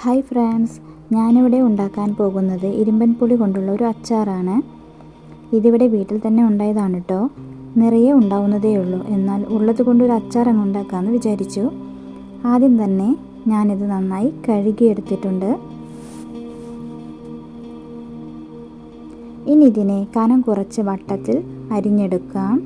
Hi friends, ഞാനിവിടെ ഉണ്ടാക്കാൻ പോകുന്നത് ഇരുമ്പൻ പുളി കൊണ്ടുള്ള ഒരു അച്ചാറാണ്. ഇതിവിടെ വീട്ടിൽ തന്നെ ഉണ്ടായതാണ് കേട്ടോ. നിറയെ ഉണ്ടാവുന്നതേ ഉള്ളൂ. എന്നാൽ ഉള്ളത് കൊണ്ടൊരു അച്ചാർ അങ്ങ് ഉണ്ടാക്കാമെന്ന് വിചാരിച്ചു. ആദ്യം തന്നെ ഞാനിത് നന്നായി കഴുകിയെടുത്തിട്ടുണ്ട്. ഇനി ഇതിനെ കനം കുറച്ച് വട്ടത്തിൽ അരിഞ്ഞെടുക്കാം.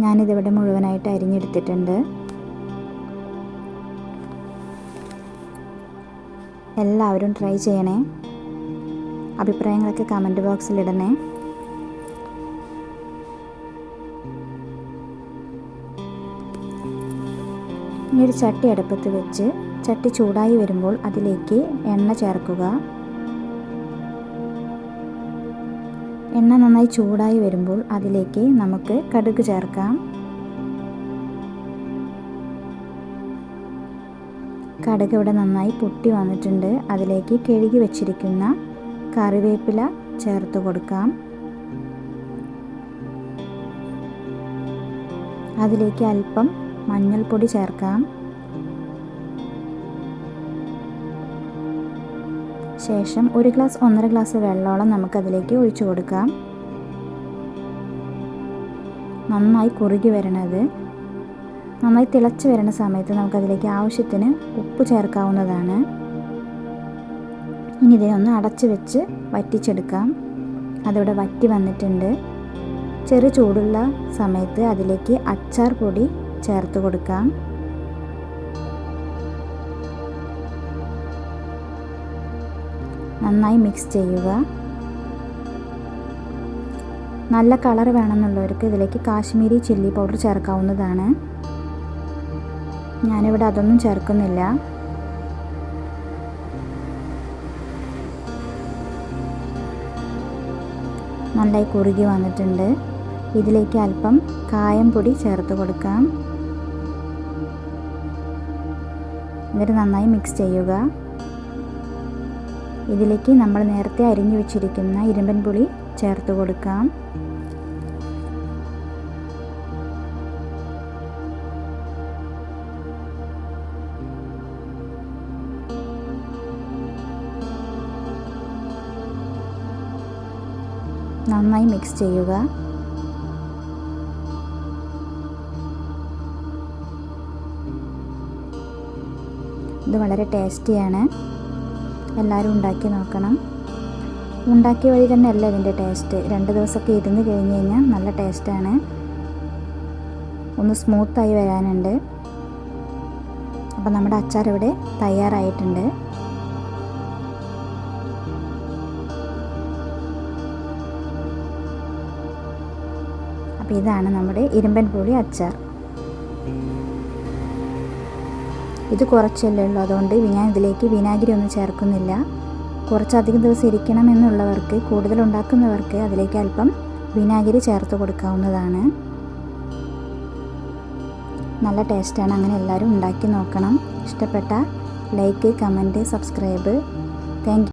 ഞാനിതിവിടെ മുഴുവനായിട്ട് അരിഞ്ഞെടുത്തിട്ടുണ്ട്. എല്ലാവരും ട്രൈ ചെയ്യണേ. അഭിപ്രായങ്ങളൊക്കെ കമൻറ്റ് ബോക്സിൽ ഇടണേ. ഇനി ഒരു ചട്ടി അടുപ്പത്ത് വെച്ച് ചട്ടി ചൂടായി വരുമ്പോൾ അതിലേക്ക് എണ്ണ ചേർക്കുക. എണ്ണ നന്നായി ചൂടായി വരുമ്പോൾ അതിലേക്ക് നമുക്ക് കടുക് ചേർക്കാം. കടുക് ഇവിടെ നന്നായി പൊട്ടി വന്നിട്ടുണ്ട്. അതിലേക്ക് കഴുകി വെച്ചിരിക്കുന്ന കറിവേപ്പില ചേർത്ത് കൊടുക്കാം. അതിലേക്ക് അല്പം മഞ്ഞൾപ്പൊടി ചേർക്കാം. ശേഷം 1 ഗ്ലാസ് 1.5 ഗ്ലാസ് വെള്ളത്തോളം നമുക്കതിലേക്ക് ഒഴിച്ചു കൊടുക്കാം. നന്നായി കുറുകി വരണത്. നന്നായി തിളച്ച് വരുന്ന സമയത്ത് നമുക്കതിലേക്ക് ആവശ്യത്തിന് ഉപ്പ് ചേർക്കാവുന്നതാണ്. ഇനി ഇതിനൊന്ന് അടച്ച് വെച്ച് വറ്റിച്ചെടുക്കാം. അതിവിടെ വറ്റി വന്നിട്ടുണ്ട്. ചെറു ചൂടുള്ള സമയത്ത് അതിലേക്ക് അച്ചാർ പൊടി ചേർത്ത് കൊടുക്കാം. നന്നായി മിക്സ് ചെയ്യുക. നല്ല കളർ വേണമെന്നുള്ളവർക്ക് ഇതിലേക്ക് കാശ്മീരി ചില്ലി പൗഡർ ചേർക്കാവുന്നതാണ്. ഞാനിവിടെ അതൊന്നും ചേർക്കുന്നില്ല. നന്നായി കുറുകി വന്നിട്ടുണ്ട്. ഇതിലേക്ക് അല്പം കായം പൊടി ചേർത്ത് കൊടുക്കാം. എന്നിട്ട് നന്നായി മിക്സ് ചെയ്യുക. ഇതിലേക്ക് നമ്മൾ നേരത്തെ അരിഞ്ഞു വെച്ചിരിക്കുന്ന ഇരുമ്പൻ പുളി ചേർത്ത് കൊടുക്കാം. നന്നായി മിക്സ് ചെയ്യുക. ഇത് വളരെ ടേസ്റ്റിയാണ്. എല്ലാവരും ഉണ്ടാക്കി നോക്കണം. ഉണ്ടാക്കിയ വഴി തന്നെ അല്ല ഇതിൻ്റെ ടേസ്റ്റ്. 2 ദിവസമൊക്കെ ഇരുന്ന് കഴിഞ്ഞ് കഴിഞ്ഞാൽ നല്ല ടേസ്റ്റാണ്. ഒന്ന് സ്മൂത്തായി വരാനുണ്ട്. അപ്പോൾ നമ്മുടെ അച്ചാർ ഇവിടെ തയ്യാറായിട്ടുണ്ട്. അപ്പോൾ ഇതാണ് നമ്മുടെ ഇരുമ്പൻ പുളി അച്ചാർ. ഇത് കുറച്ചല്ലേ ഉള്ളൂ, അതുകൊണ്ട് ഞാൻ ഇതിലേക്ക് വിനാഗിരി ഒന്നും ചേർക്കുന്നില്ല. കുറച്ചധികം ദിവസം ഇരിക്കണം എന്നുള്ളവർക്ക്, കൂടുതൽ ഉണ്ടാക്കുന്നവർക്ക് അതിലേക്ക് അല്പം വിനാഗിരി ചേർത്ത് കൊടുക്കാവുന്നതാണ്. നല്ല ടേസ്റ്റാണ്. അങ്ങനെ എല്ലാവരും ഉണ്ടാക്കി നോക്കണം. ഇഷ്ടപ്പെട്ട like, comment, subscribe. Thank you.